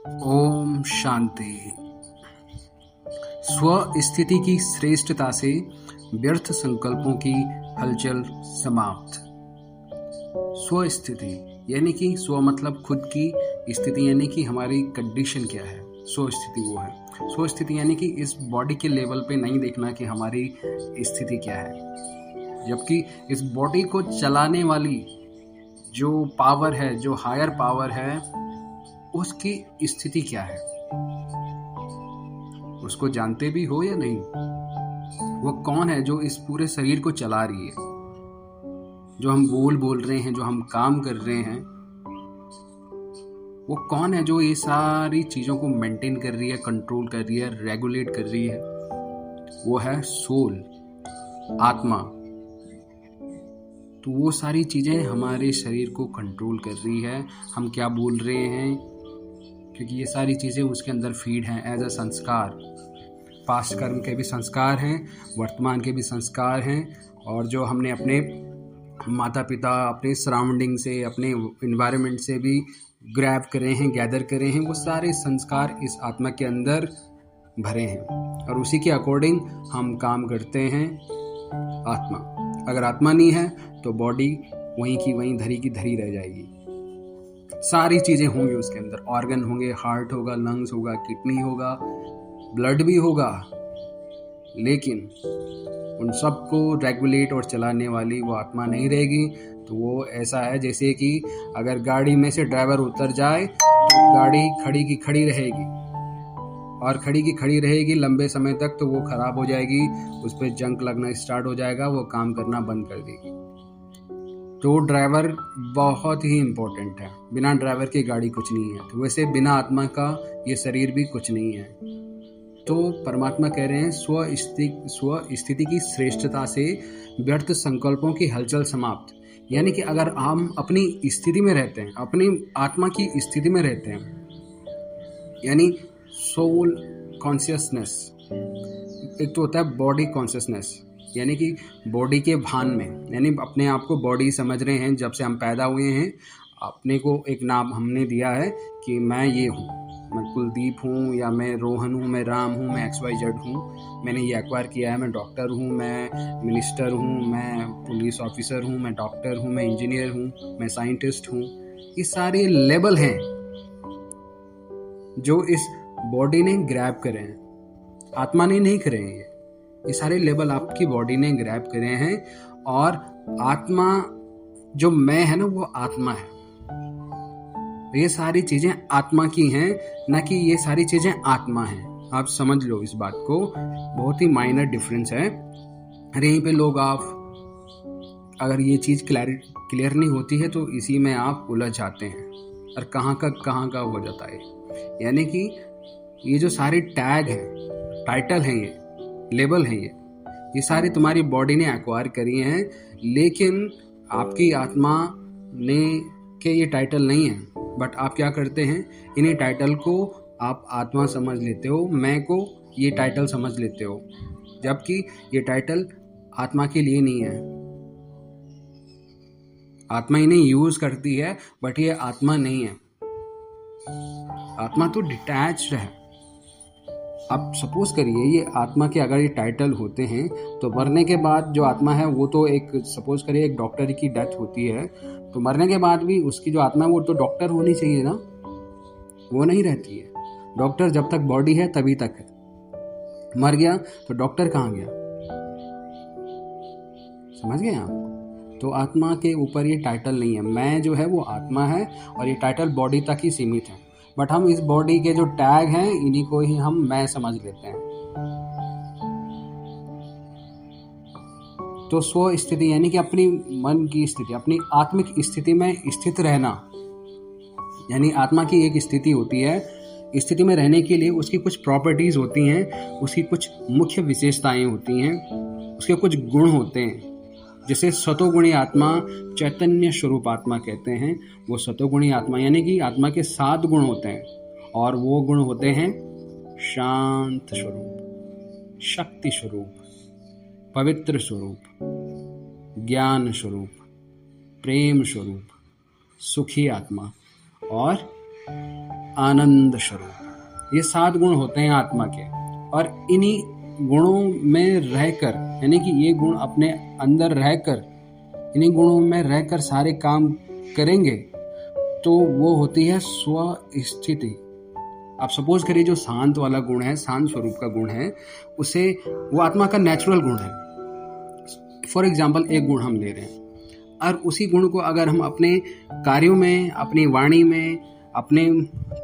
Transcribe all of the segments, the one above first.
ओम शांति। स्व स्थिति की श्रेष्ठता से व्यर्थ संकल्पों की हलचल समाप्त। स्व स्थिति यानी कि स्व मतलब खुद की, स्थिति यानी कि हमारी कंडीशन क्या है। स्व स्थिति वो है। स्व स्थिति यानी कि इस बॉडी के लेवल पे नहीं देखना कि हमारी स्थिति क्या है, जबकि इस बॉडी को चलाने वाली जो पावर है, जो हायर पावर है, उसकी स्थिति क्या है, उसको जानते भी हो या नहीं। वो कौन है जो इस पूरे शरीर को चला रही है, जो हम बोल रहे हैं, जो हम काम कर रहे हैं, वो कौन है जो ये सारी चीजों को मेंटेन कर रही है, कंट्रोल कर रही है, रेगुलेट कर रही है। वो है सोल, आत्मा। तो वो सारी चीजें हमारे शरीर को कंट्रोल कर रही है, हम क्या बोल रहे हैं, क्योंकि ये सारी चीज़ें उसके अंदर फीड हैं एज अ संस्कार। पास्ट कर्म के भी संस्कार हैं, वर्तमान के भी संस्कार हैं, और जो हमने अपने माता पिता, अपने सराउंडिंग से, अपने इन्वायरमेंट से भी ग्रैब करे हैं, गैदर करे हैं, वो सारे संस्कार इस आत्मा के अंदर भरे हैं, और उसी के अकॉर्डिंग हम काम करते हैं। आत्मा, अगर आत्मा नहीं है तो बॉडी वहीं की वहीं, धरी की धरी रह जाएगी। सारी चीजें होंगी उसके अंदर, ऑर्गन होंगे, हार्ट होगा, लंग्स होगा, किडनी होगा, ब्लड भी होगा, लेकिन उन सबको रेगुलेट और चलाने वाली वो आत्मा नहीं रहेगी। तो वो ऐसा है जैसे कि अगर गाड़ी में से ड्राइवर उतर जाए तो गाड़ी खड़ी की खड़ी रहेगी, और खड़ी की खड़ी रहेगी लंबे समय तक, तो वो खराब हो जाएगी, उस पर जंक लगना स्टार्ट हो जाएगा, वो काम करना बंद कर देगी। तो ड्राइवर बहुत ही इम्पोर्टेंट है, बिना ड्राइवर की गाड़ी कुछ नहीं है। तो वैसे बिना आत्मा का ये शरीर भी कुछ नहीं है। तो परमात्मा कह रहे हैं स्व स्थिति की श्रेष्ठता से व्यर्थ संकल्पों की हलचल समाप्त। यानी कि अगर हम अपनी स्थिति में रहते हैं, अपनी आत्मा की स्थिति में रहते हैं, यानी सोल कॉन्शियसनेस, एक तो होता है बॉडी कॉन्शियसनेस, यानी कि बॉडी के भान में, यानी अपने आप को बॉडी समझ रहे हैं। जब से हम पैदा हुए हैं, अपने को एक नाम हमने दिया है कि मैं ये हूँ, मैं कुलदीप हूँ, या मैं रोहन हूँ, मैं राम हूँ, मैं XYZ हूँ, मैंने ये एक्वायर किया है, मैं डॉक्टर हूँ, मैं मिनिस्टर हूँ, मैं पुलिस ऑफिसर हूँ, मैं डॉक्टर हूँ, मैं इंजीनियर हूँ, मैं साइंटिस्ट हूँ। ये सारे लेबल हैं जो इस बॉडी ने ग्रैब करे हैं, आत्मा ने नहीं करे हैं। ये सारे लेबल आपकी बॉडी ने ग्रैब करे हैं, और आत्मा जो मैं है ना, वो आत्मा है। ये सारी चीजें आत्मा की हैं, ना कि ये सारी चीजें आत्मा हैं। आप समझ लो इस बात को, बहुत ही माइनर डिफरेंस है। अरे यहीं पे लोग, आप अगर ये चीज क्लियर नहीं होती है तो इसी में आप उलझ जाते हैं, और कहाँ का हो जाता है। यानी कि ये जो सारे टैग हैं, टाइटल हैं, ये लेबल हैं, ये सारी तुम्हारी बॉडी ने एक्वायर करी हैं, लेकिन आपकी आत्मा ने के ये टाइटल नहीं है। बट आप क्या करते हैं, इन्हीं टाइटल को आप आत्मा समझ लेते हो, मैं को ये टाइटल समझ लेते हो, जबकि ये टाइटल आत्मा के लिए नहीं है। आत्मा इन्हें यूज करती है, बट ये आत्मा नहीं है। आत्मा तो डिटैच्ड है। अब सपोज करिए, ये आत्मा के अगर ये टाइटल होते हैं, तो मरने के बाद जो आत्मा है वो तो एक, सपोज करिए एक डॉक्टर की डेथ होती है, तो मरने के बाद भी उसकी जो आत्मा है वो तो डॉक्टर होनी चाहिए ना, वो नहीं रहती है। डॉक्टर जब तक बॉडी है तभी तक है, मर गया तो डॉक्टर कहाँ गया, समझ गए आप। तो आत्मा के ऊपर ये टाइटल नहीं है, मैं जो है वो आत्मा है, और ये टाइटल बॉडी तक ही सीमित है। बट हम इस बॉडी के जो टैग हैं, इन्हीं को ही हम मैं समझ लेते हैं। तो स्व स्थिति यानी कि अपनी मन की स्थिति, अपनी आत्मिक स्थिति में स्थित रहना, यानी आत्मा की एक स्थिति होती है। स्थिति में रहने के लिए उसकी कुछ प्रॉपर्टीज होती हैं, उसकी कुछ मुख्य विशेषताएं होती हैं, उसके कुछ गुण होते हैं, जिसे सतोगुणी आत्मा, चैतन्य स्वरूप आत्मा कहते हैं। वो सतोगुणी आत्मा यानी कि आत्मा के 7 गुण होते हैं, और वो गुण होते हैं शांत स्वरूप, शक्ति स्वरूप, पवित्र स्वरूप, ज्ञान स्वरूप, प्रेम स्वरूप, सुखी आत्मा और आनंद स्वरूप। ये 7 गुण होते हैं आत्मा के, और इन्हीं गुणों में रहकर, यानी कि ये गुण अपने अंदर रहकर, इन्हीं गुणों में रहकर सारे काम करेंगे तो वो होती है स्व स्थिति। आप सपोज करिए जो शांत वाला गुण है, शांत स्वरूप का गुण है, उसे वो आत्मा का नेचुरल गुण है। फॉर एग्जाम्पल एक गुण हम ले रहे हैं, और उसी गुण को अगर हम अपने कार्यों में, अपनी वाणी में, अपने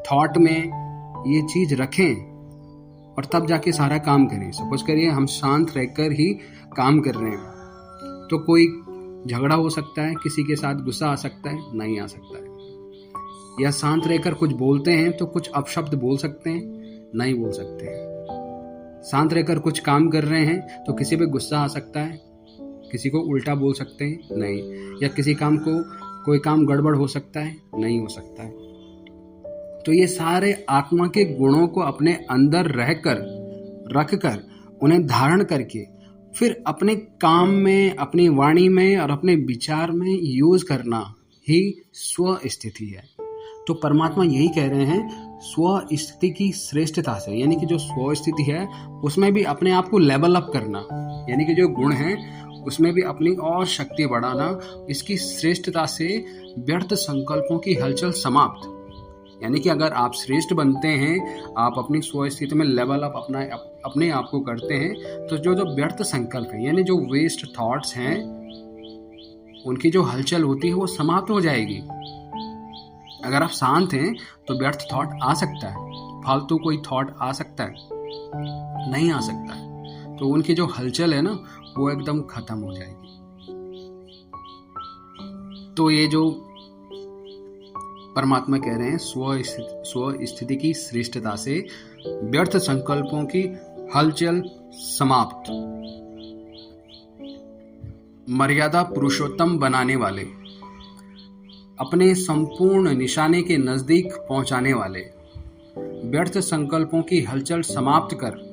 थॉट में ये चीज रखें और तब जाके सारा काम करें। सपोज करिए हम शांत रहकर ही काम कर रहे हैं, तो कोई झगड़ा हो सकता है, किसी के साथ गुस्सा आ सकता है, नहीं आ सकता है। या शांत रहकर कुछ बोलते हैं तो कुछ अपशब्द बोल सकते हैं, नहीं बोल सकते हैं। शांत रहकर कुछ काम कर रहे हैं तो किसी पे गुस्सा आ सकता है, किसी को उल्टा बोल सकते हैं, नहीं। या किसी काम को, कोई काम गड़बड़ हो सकता है, नहीं हो सकता है। तो ये सारे आत्मा के गुणों को अपने अंदर रहकर, रखकर, उन्हें धारण करके फिर अपने काम में, अपनी वाणी में और अपने विचार में यूज करना ही स्व स्थिति है। तो परमात्मा यही कह रहे हैं, स्व स्थिति की श्रेष्ठता से, यानी कि जो स्व स्थिति है उसमें भी अपने आप को लेवल अप करना, यानी कि जो गुण है उसमें भी अपनी और शक्ति बढ़ाना, इसकी श्रेष्ठता से व्यर्थ संकल्पों की हलचल समाप्त। यानी कि अगर आप श्रेष्ठ बनते हैं, आप अपनी स्व स्थिति में लेवल अप अपने आप को करते हैं, तो जो व्यर्थ संकल्प है, यानी जो वेस्ट थॉट्स हैं, उनकी जो हलचल होती है वो समाप्त हो जाएगी। अगर आप शांत हैं तो व्यर्थ थॉट आ सकता है, फालतू कोई थॉट आ सकता है, नहीं आ सकता है, तो उनकी जो हलचल है ना वो एकदम खत्म हो जाएगी। तो ये जो परमात्मा कह रहे हैं, स्व स्थिति की श्रेष्ठता से व्यर्थ संकल्पों की हलचल समाप्त। मर्यादा पुरुषोत्तम बनाने वाले, अपने संपूर्ण निशाने के नजदीक पहुंचाने वाले, व्यर्थ संकल्पों की हलचल समाप्त कर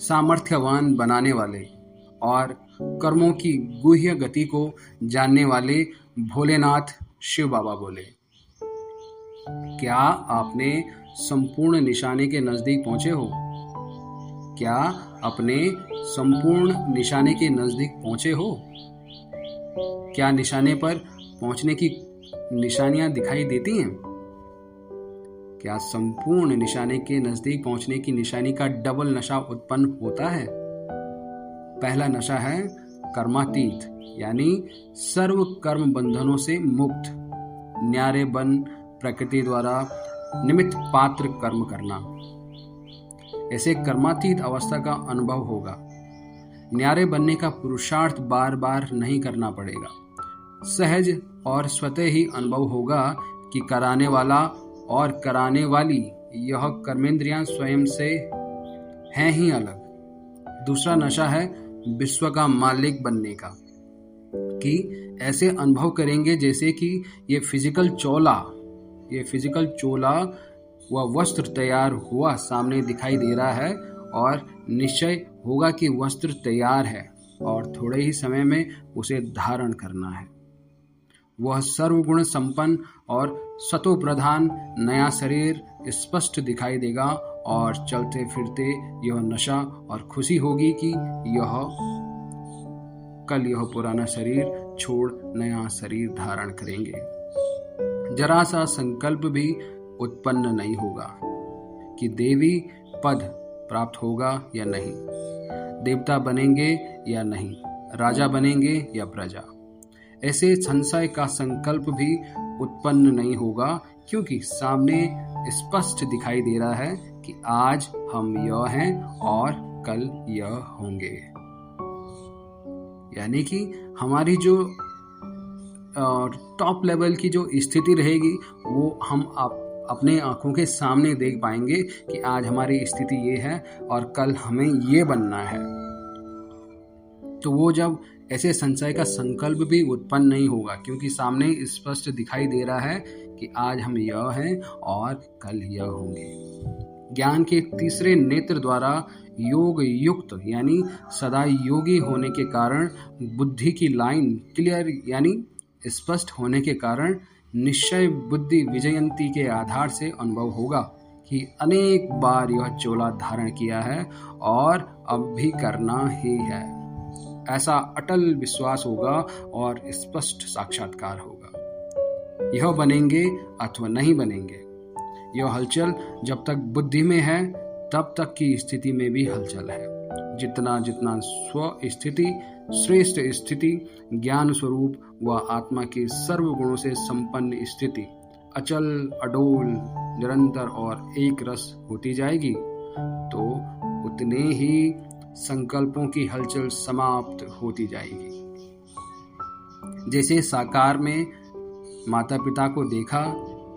सामर्थ्यवान बनाने वाले और कर्मों की गुह्य गति को जानने वाले भोलेनाथ शिव बाबा बोले। क्या आपने संपूर्ण निशाने के नजदीक पहुंचे हो? क्या अपने संपूर्ण निशाने के नजदीक पहुंचे हो? क्या निशाने पर पहुंचने की निशानियां दिखाई देती हैं? क्या संपूर्ण निशाने के नजदीक पहुंचने की निशानी का डबल नशा उत्पन्न होता है? पहला नशा है कर्मातीत, यानी सर्व कर्म बंधनों से मुक्त, न्यारे बन प्रकृति द्वारा निमित्त पात्र कर्म करना। ऐसे कर्मातीत अवस्था का अनुभव होगा। न्यारे बनने का पुरुषार्थ बार बार नहीं करना पड़ेगा। सहज और स्वतः ही अनुभव होगा कि कराने वाला और कराने वाली यह कर्मेंद्रियां स्वयं से हैं ही अलग। दूसरा नशा है विश्व का मालिक बनने का, कि ऐसे अनुभव करेंगे जैसे कि ये फिजिकल चोला व वस्त्र तैयार हुआ सामने दिखाई दे रहा है, और निश्चय होगा कि वस्त्र तैयार है और थोड़े ही समय में उसे धारण करना है। वह सर्वगुण संपन्न और सतो प्रधान नया शरीर स्पष्ट दिखाई देगा, और चलते फिरते यह नशा और खुशी होगी कि कल यह पुराना शरीर छोड़ नया शरीर धारण करेंगे। जरा सा संकल्प भी उत्पन्न नहीं होगा कि देवी पद प्राप्त होगा या नहीं, देवता बनेंगे या नहीं, राजा बनेंगे या प्रजा। ऐसे संशय का संकल्प भी उत्पन्न नहीं होगा, क्योंकि सामने स्पष्ट दिखाई दे रहा है कि आज हम यह हैं और कल यह होंगे। यानी कि हमारी जो टॉप लेवल की जो स्थिति रहेगी वो हम अपने आंखों के सामने देख पाएंगे कि आज हमारी स्थिति ये है और कल हमें ये बनना है। तो वो जब ऐसे संशय का संकल्प भी उत्पन्न नहीं होगा, क्योंकि सामने स्पष्ट दिखाई दे रहा है कि आज हम यह हैं और कल यह होंगे। ज्ञान के तीसरे नेत्र द्वारा योग युक्त यानी सदा योगी होने के कारण, बुद्धि की लाइन क्लियर यानी स्पष्ट होने के कारण निश्चय बुद्धि विजयंती के आधार से अनुभव होगा कि अनेक बार यह चोला धारण किया है और अब भी करना ही है। ऐसा अटल विश्वास होगा और स्पष्ट साक्षात्कार होगा। यह बनेंगे अथवा नहीं बनेंगे, यह हलचल जब तक बुद्धि में है तब तक की स्थिति में भी हलचल है। जितना जितना स्व स्थिति श्रेष्ठ स्थिति, ज्ञान स्वरूप व आत्मा की सर्व गुणों से संपन्न स्थिति अचल अडोल निरंतर और एक रस होती जाएगी, तो उतने ही संकल्पों की हलचल समाप्त होती जाएगी। जैसे साकार में माता पिता को देखा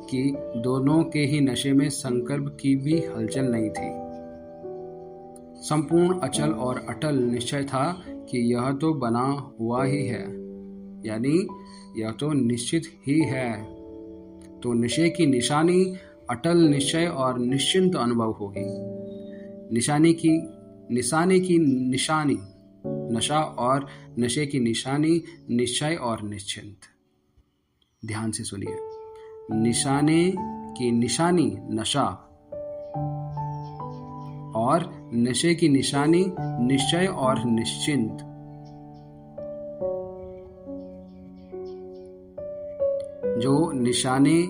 कि दोनों के ही नशे में संकल्प की भी हलचल नहीं थी। संपूर्ण अचल और अटल निश्चय था कि यह तो बना हुआ ही है, यानी यह तो निश्चित ही है। तो नशे की निशानी अटल निश्चय और निश्चिंत अनुभव होगी। निशानी की निशानी नशा और नशे की निशानी निश्चय और निश्चिंत। ध्यान से सुनिए, निशाने की निशानी नशा और नशे की निशानी निश्चय और निश्चिंत। जो निशाने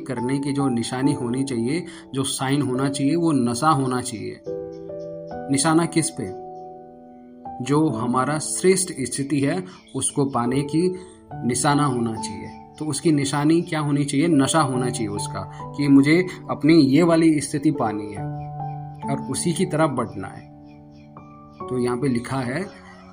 करने की जो निशानी होनी चाहिए, जो साइन होना चाहिए, वो नशा होना चाहिए। निशाना किस पे? जो हमारा श्रेष्ठ स्थिति है उसको पाने की निशाना होना चाहिए। तो उसकी निशानी क्या होनी चाहिए? नशा होना चाहिए उसका, कि मुझे अपनी ये वाली स्थिति पानी है और उसी की तरफ बढ़ना है। तो यहाँ पे लिखा है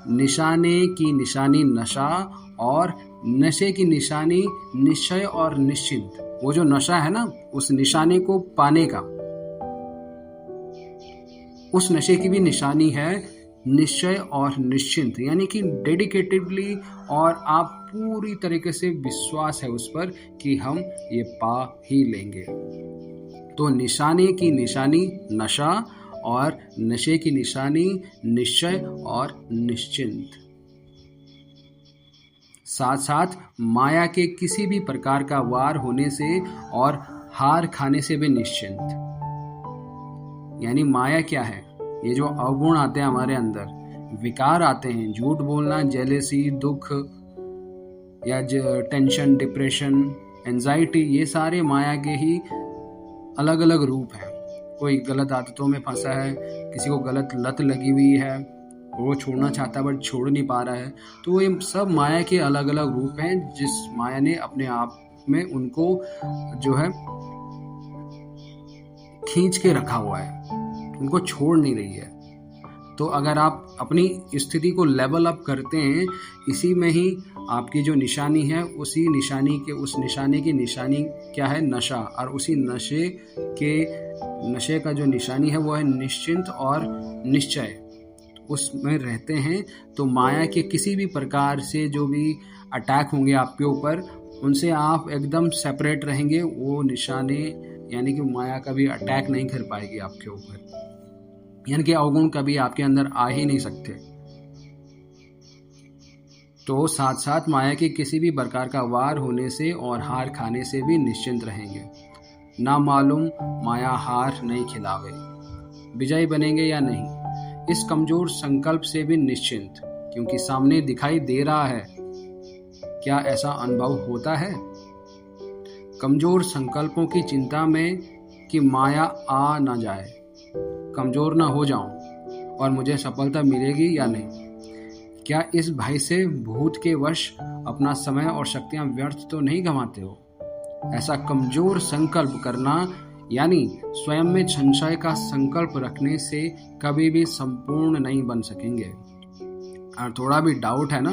निशाने की निशानी नशा और नशे की निशानी निश्चय और निश्चिंत। वो जो नशा है ना, उस निशाने को पाने का, उस नशे की भी निशानी है निश्चय और निश्चिंत, यानी कि डेडिकेटेडली, और आप पूरी तरीके से विश्वास है उस पर कि हम ये पा ही लेंगे। तो निशाने की निशानी नशा और नशे की निशानी निश्चय और निश्चिंत। साथ साथ माया के किसी भी प्रकार का वार होने से और हार खाने से भी निश्चिंत। यानी माया क्या है? ये जो अवगुण आते हैं हमारे अंदर, विकार आते हैं, झूठ बोलना, जेलेसी, दुख या टेंशन, डिप्रेशन, एंजाइटी, ये सारे माया के ही अलग अलग रूप हैं। कोई गलत आदतों में फंसा है, किसी को गलत लत लगी हुई है, वो छोड़ना चाहता है बट छोड़ नहीं पा रहा है। तो ये सब माया के अलग अलग रूप हैं, जिस माया ने अपने आप में उनको जो है खींच के रखा हुआ है, उनको छोड़ नहीं रही है। तो अगर आप अपनी स्थिति को लेवल अप करते हैं, इसी में ही आपकी जो निशानी है, उस निशानी की निशानी क्या है? नशा। और उसी नशे का जो निशानी है वो है निश्चिंत और निश्चय, उसमें रहते हैं। तो माया के किसी भी प्रकार से जो भी अटैक होंगे आपके ऊपर, उनसे आप एकदम सेपरेट रहेंगे। वो निशाने यानी कि माया कभी अटैक नहीं कर पाएगी आपके ऊपर, यानी कि अवगुण कभी आपके अंदर आ ही नहीं सकते। तो साथ साथ माया के किसी भी प्रकार का वार होने से और हार खाने से भी निश्चिंत रहेंगे। ना मालूम माया हार नहीं खिलावे, विजयी बनेंगे या नहीं, इस कमजोर संकल्प से भी निश्चिंत, क्योंकि सामने दिखाई दे रहा है। क्या ऐसा अनुभव होता है? कमजोर संकल्पों की चिंता में कि माया आ ना जाए, कमजोर ना हो जाऊं और मुझे सफलता मिलेगी या नहीं। क्या इस भय से भूत के वश अपना समय और शक्तियां व्यर्थ तो नहीं गंवाते हो? ऐसा कमजोर संकल्प करना यानी स्वयं में संशय का संकल्प रखने से कभी भी संपूर्ण नहीं बन सकेंगे। और थोड़ा भी डाउट है ना,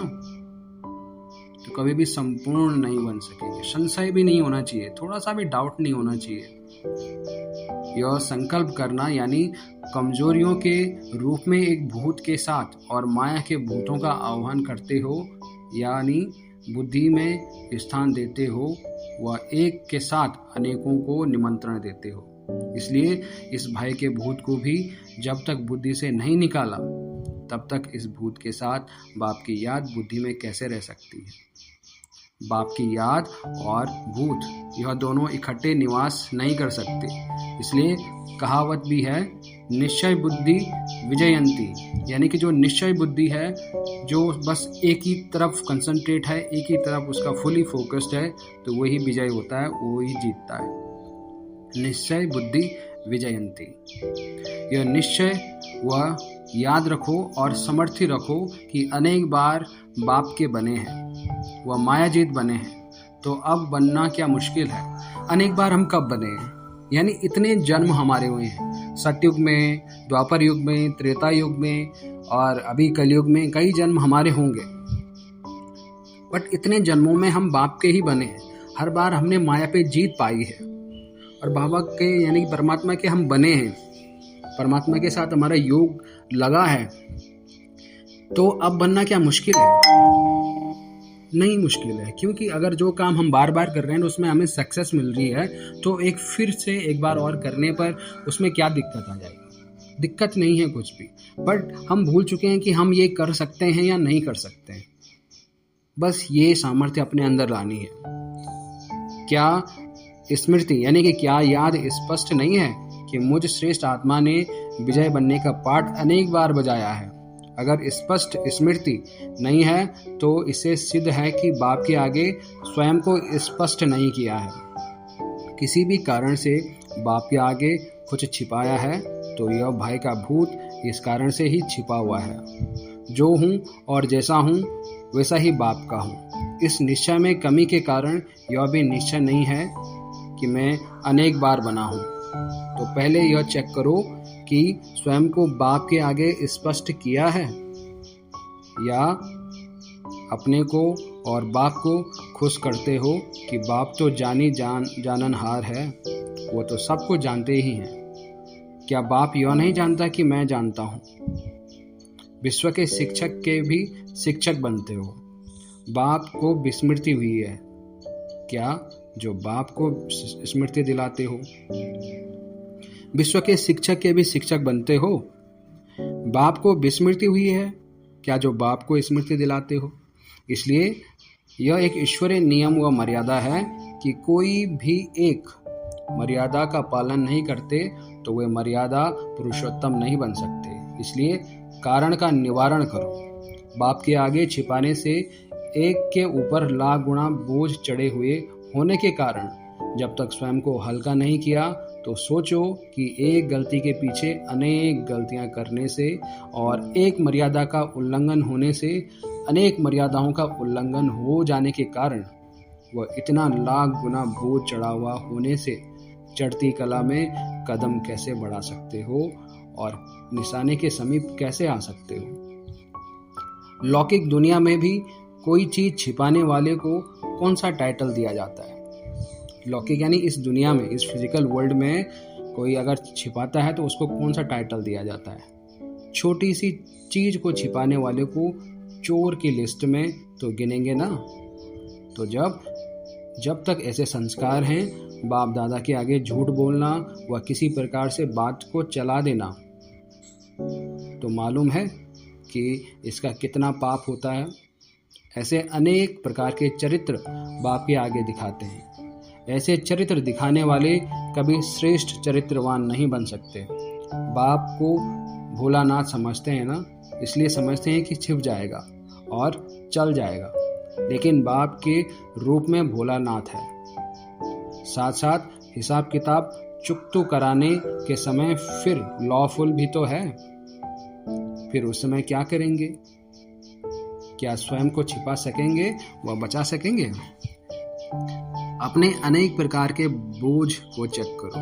तो कभी भी संपूर्ण नहीं बन सकेंगे। संशय भी नहीं होना चाहिए, थोड़ा सा भी डाउट नहीं होना चाहिए। यह संकल्प करना यानी कमजोरियों के रूप में एक भूत के साथ और माया के भूतों का आह्वान करते हो, यानी बुद्धि में स्थान देते हो, व एक के साथ अनेकों को निमंत्रण देते हो। इसलिए इस भय के भूत को भी जब तक बुद्धि से नहीं निकाला, तब तक इस भूत के साथ बाप की याद बुद्धि में कैसे रह सकती है। बाप की याद और भूत, यह दोनों इकट्ठे निवास नहीं कर सकते। इसलिए कहावत भी है, निश्चय बुद्धि विजयंती, यानी कि जो निश्चय बुद्धि है, जो बस एक ही तरफ कंसंट्रेट है, एक ही तरफ उसका फुली फोकस्ड है, तो वही विजय होता है, वही जीतता है। निश्चय बुद्धि विजयंती, यह निश्चय वह याद रखो और समर्थी रखो कि अनेक बार बाप के बने हैं, वह मायाजीत बने हैं, तो अब बनना क्या मुश्किल है। अनेक बार हम कब बने हैं, यानी इतने जन्म हमारे हुए हैं, सतयुग में, द्वापर युग में, त्रेता युग में और अभी कलयुग में कई जन्म हमारे होंगे। बट इतने जन्मों में हम बाप के ही बने हैं, हर बार हमने माया पे जीत पाई है और बाबा के यानी परमात्मा के हम बने हैं, परमात्मा के साथ हमारा योग लगा है। तो अब बनना क्या मुश्किल है? नहीं मुश्किल है, क्योंकि अगर जो काम हम बार बार कर रहे हैं उसमें हमें सक्सेस मिल रही है, तो एक बार और करने पर उसमें क्या दिक्कत आ जाएगी? दिक्कत नहीं है कुछ भी। बट हम भूल चुके हैं कि हम ये कर सकते हैं या नहीं कर सकते हैं। बस ये सामर्थ्य अपने अंदर लानी है। क्या स्मृति यानी कि क्या याद स्पष्ट नहीं है कि मुझ श्रेष्ठ आत्मा ने विजय बनने का पाठ अनेक बार बजाया है? अगर स्पष्ट स्मृति नहीं है तो इससे सिद्ध है कि बाप के आगे स्वयं को स्पष्ट नहीं किया है। किसी भी कारण से बाप के आगे कुछ छिपाया है तो यह भय का भूत इस कारण से ही छिपा हुआ है। जो हूँ और जैसा हूँ वैसा ही बाप का हूँ। इस निश्चय में कमी के कारण यह भी निश्चय नहीं है कि मैं अनेक बार बना हूँ। तो पहले यह चेक करो कि स्वयं को बाप के आगे स्पष्ट किया है या अपने को और बाप को खुश करते हो कि बाप तो जाननहार है, वो तो सबको जानते ही हैं। क्या बाप यह नहीं जानता कि मैं जानता हूँ? विश्व के शिक्षक के भी शिक्षक बनते हो। बाप को विस्मृति हुई है क्या जो बाप को स्मृति दिलाते हो? विश्व के शिक्षक के भी शिक्षक बनते हो। बाप को विस्मृति हुई है क्या जो बाप को स्मृति दिलाते हो? इसलिए यह एक ईश्वरीय नियम व मर्यादा है कि कोई भी एक मर्यादा का पालन नहीं करते तो वे मर्यादा पुरुषोत्तम नहीं बन सकते। इसलिए कारण का निवारण करो। बाप के आगे छिपाने से एक के ऊपर लाख गुना बोझ चढ़े हुए होने के कारण जब तक स्वयं को हल्का नहीं किया तो सोचो कि एक गलती के पीछे अनेक गलतियां करने से और एक मर्यादा का उल्लंघन होने से अनेक मर्यादाओं का उल्लंघन हो जाने के कारण वह इतना लाख गुना बोझ चढ़ा हुआ होने से चढ़ती कला में कदम कैसे बढ़ा सकते हो और निशाने के समीप कैसे आ सकते हो। लौकिक दुनिया में भी कोई चीज छिपाने वाले को कौन सा टाइटल दिया जाता है? लौकिक यानी इस दुनिया में, इस फिजिकल वर्ल्ड में कोई अगर छिपाता है तो उसको कौन सा टाइटल दिया जाता है? छोटी सी चीज को छिपाने वाले को चोर की लिस्ट में तो गिनेंगे ना। तो जब तक ऐसे संस्कार हैं, बाप दादा के आगे झूठ बोलना व किसी प्रकार से बात को चला देना, तो मालूम है कि इसका कितना पाप होता है। ऐसे अनेक प्रकार के चरित्र बाप के आगे दिखाते हैं। ऐसे चरित्र दिखाने वाले कभी श्रेष्ठ चरित्रवान नहीं बन सकते। बाप को भोलानाथ समझते हैं ना, इसलिए समझते हैं कि छिप जाएगा और चल जाएगा, लेकिन बाप के रूप में भोलानाथ है। साथ साथ हिसाब किताब चुकतू कराने के समय फिर लॉफुल भी तो है। फिर उस समय क्या करेंगे? क्या स्वयं को छिपा सकेंगे व बचा सकेंगे? अपने अनेक प्रकार के बोझ को चेक करो।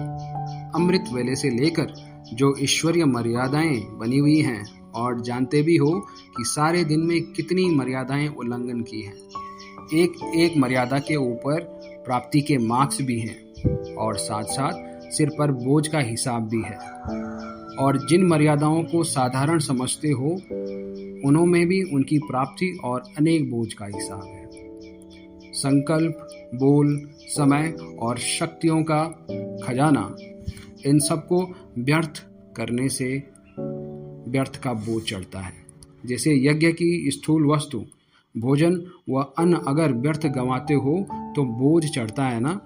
अमृत वेले से लेकर जो ईश्वरीय मर्यादाएं बनी हुई हैं और जानते भी हो कि सारे दिन में कितनी मर्यादाएं उल्लंघन की हैं। एक एक मर्यादा के ऊपर प्राप्ति के मार्क्स भी हैं और साथ साथ सिर पर बोझ का हिसाब भी है। और जिन मर्यादाओं को साधारण समझते हो उनमें भी उनकी प्राप्ति और अनेक बोझ का हिसाब है। संकल्प, बोल, समय और शक्तियों का खजाना, इन सबको व्यर्थ करने से व्यर्थ का बोझ चढ़ता है। जैसे यज्ञ की स्थूल वस्तु भोजन व अन्न अगर व्यर्थ गंवाते हो तो बोझ चढ़ता है ना।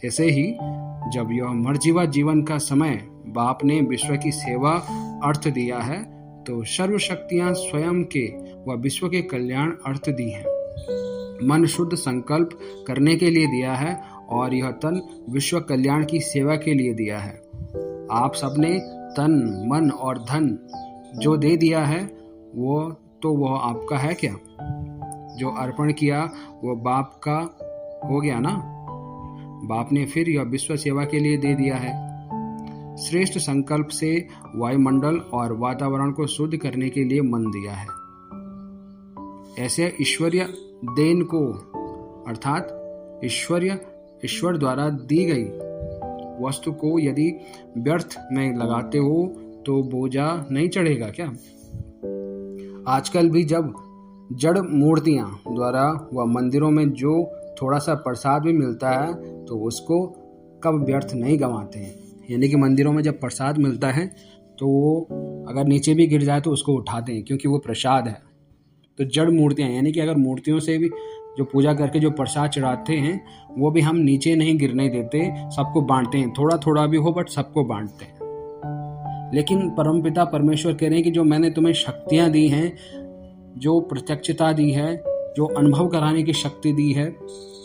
ऐसे ही जब यह मर्जीवा जीवन का समय बाप ने विश्व की सेवा अर्थ दिया है तो सर्वशक्तियां स्वयं के व विश्व के कल्याण अर्थ दी हैं। मन शुद्ध संकल्प करने के लिए दिया है और यह तन विश्व कल्याण की सेवा के लिए दिया है। आप सबने तन मन और धन जो दे दिया है वह आपका है क्या? जो अर्पण किया वो बाप का हो गया ना। बाप ने फिर यह विश्व सेवा के लिए दे दिया है। श्रेष्ठ संकल्प से वायुमंडल और वातावरण को शुद्ध करने के लिए मन दिया है। ऐसे ईश्वरीय देन को अर्थात ईश्वर द्वारा दी गई वस्तु को यदि व्यर्थ में लगाते हो तो बोझा नहीं चढ़ेगा क्या? आजकल भी जब जड़ मूर्तियां द्वारा व मंदिरों में जो थोड़ा सा प्रसाद भी मिलता है तो उसको कब व्यर्थ नहीं गंवाते हैं। यानी कि मंदिरों में जब प्रसाद मिलता है तो वो अगर नीचे भी गिर जाए तो उसको उठाते हैं क्योंकि वो प्रसाद है। तो जड़ मूर्तियां यानी कि अगर मूर्तियों से भी जो पूजा करके जो प्रसाद चढ़ाते हैं वो भी हम नीचे नहीं गिरने देते, सबको बांटते हैं। थोड़ा थोड़ा भी हो बट सबको बांटते हैं। लेकिन परमपिता परमेश्वर कह रहे हैं कि जो मैंने तुम्हें शक्तियां दी हैं, जो प्रत्यक्षता दी है, जो अनुभव कराने की शक्ति दी है,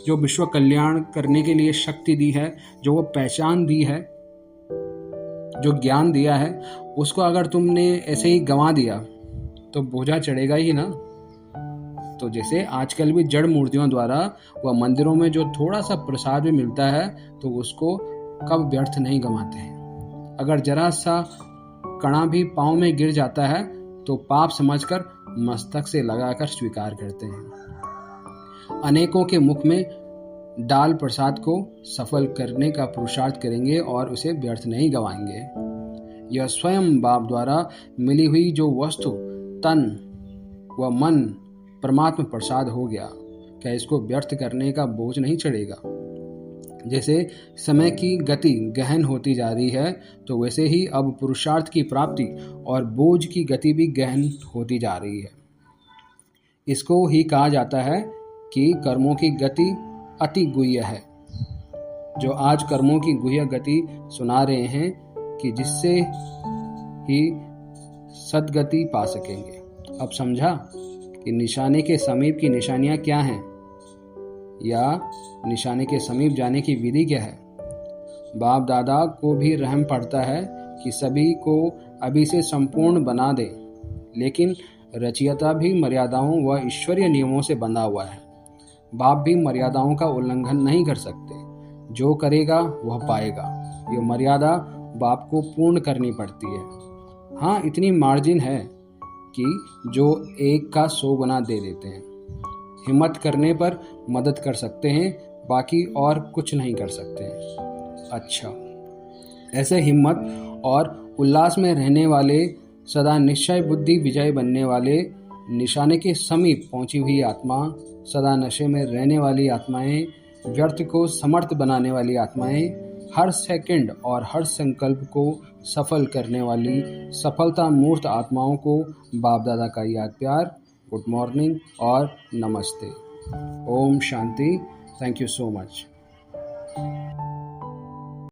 जो विश्व कल्याण करने के लिए शक्ति दी है, जो वो पहचान दी है, जो ज्ञान दिया है, उसको अगर तुमने ऐसे ही गंवा दिया तो बोझा चढ़ेगा ही ना। तो जैसे आजकल भी जड़ मूर्तियों द्वारा व मंदिरों में जो थोड़ा सा प्रसाद भी मिलता है तो उसको कब व्यर्थ नहीं गंवाते हैं। अगर जरा सा कणा भी पाँव में गिर जाता है तो पाप समझकर मस्तक से लगाकर स्वीकार करते हैं। अनेकों के मुख में डाल प्रसाद को सफल करने का पुरुषार्थ करेंगे और उसे व्यर्थ नहीं गंवाएंगे। यह स्वयं बाप द्वारा मिली हुई जो वस्तु तन व मन परमात्मा प्रसाद हो गया, क्या इसको व्यर्थ करने का बोझ नहीं चढ़ेगा? जैसे समय की गति गहन होती जा रही है तो वैसे ही अब पुरुषार्थ की प्राप्ति और बोझ की गति भी गहन होती जा रही है। इसको ही कहा जाता है कि कर्मों की गति अति गुह्य है। जो आज कर्मों की गुह्य गति सुना रहे हैं कि जिससे ही सद्गति पा सकेंगे। अब समझा कि निशाने के समीप की निशानियां क्या हैं या निशाने के समीप जाने की विधि क्या है। बाप दादा को भी रहम पड़ता है कि सभी को अभी से संपूर्ण बना दे, लेकिन रचयिता भी मर्यादाओं व ईश्वरीय नियमों से बंधा हुआ है। बाप भी मर्यादाओं का उल्लंघन नहीं कर सकते। जो करेगा वह पाएगा। ये मर्यादा बाप को पूर्ण करनी पड़ती है। हाँ, इतनी मार्जिन है कि जो 1 का 100 गुना दे देते हैं। हिम्मत करने पर मदद कर सकते हैं, बाकी और कुछ नहीं कर सकते हैं। अच्छा, ऐसे हिम्मत और उल्लास में रहने वाले, सदा निश्चय बुद्धि विजय बनने वाले, निशाने के समीप पहुंची हुई आत्मा, सदा नशे में रहने वाली आत्माएं, व्यर्थ को समर्थ बनाने वाली आत्माएं, हर सेकंड और हर संकल्प को सफल करने वाली सफलता मूर्त आत्माओं को बाप दादा का याद प्यार, गुड मॉर्निंग और नमस्ते। ओम शांति। Thank you so much.